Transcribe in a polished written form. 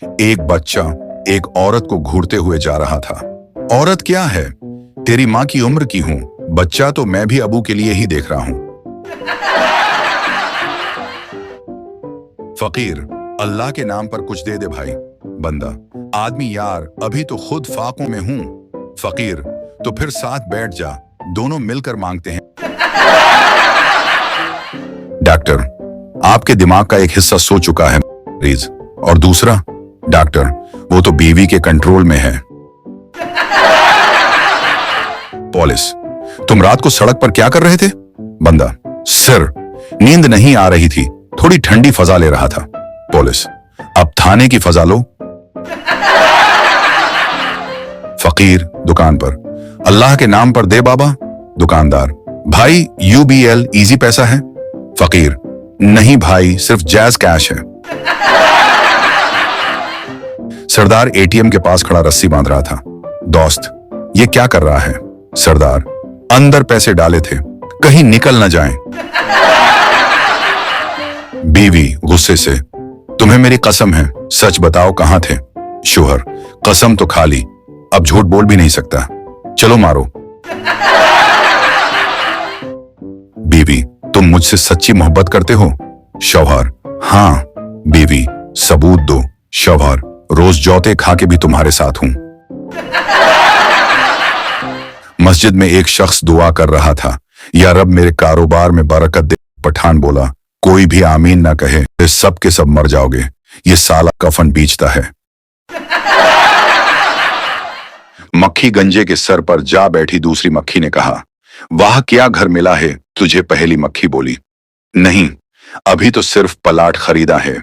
एक बच्चा एक औरत को घूरते हुए जा रहा था। औरत क्या है, तेरी माँ की उम्र की हूं, बच्चा तो मैं भी अबू के लिए ही देख रहा हूं। फकीर, अल्लाह के नाम पर कुछ दे दे भाई। बंदा, आदमी, यार अभी तो खुद फाकों में हूं। फकीर, तो फिर साथ बैठ जा, दोनों मिलकर मांगते हैं। डॉक्टर, आपके दिमाग का एक हिस्सा सो चुका है मरीज, और दूसरा? डॉक्टर, वो तो बीवी के कंट्रोल में है। पुलिस, तुम रात को सड़क पर क्या कर रहे थे? बंदा, सर नींद नहीं आ रही थी, थोड़ी ठंडी फजा ले रहा था। पुलिस, अब थाने की फजा लो। फकीर, दुकान पर, अल्लाह के नाम पर दे बाबा। दुकानदार, भाई UBL इजी पैसा है? फकीर, नहीं भाई, सिर्फ जैज कैश है। सरदार ATM के पास खड़ा रस्सी बांध रहा था। दोस्त, ये क्या कर रहा है? सरदार, अंदर पैसे डाले थे, कहीं निकल न जाएं। बीवी गुस्से से, तुम्हें मेरी कसम है, सच बताओ कहां थे? शोहर, कसम तो खा ली, अब झूठ बोल भी नहीं सकता, चलो मारो। बीवी, तुम मुझसे सच्ची मोहब्बत करते हो? शौहर, हाँ। बीवी, सबूत दो। शौहर, रोज जौते खा के भी तुम्हारे साथ हूं। मस्जिद में एक शख्स दुआ कर रहा था, या रब मेरे कारोबार में बरकत दे। पठान बोला, कोई भी आमीन ना कहे, फिर सब के सब मर जाओगे, ये साला कफन बीचता है। मक्खी गंजे के सर पर जा बैठी दूसरी मक्खी ने कहा, वाह क्या घर मिला है तुझे। पहली मक्खी बोली, नहीं, अभी तो सिर्फ पलाट खरीदा है।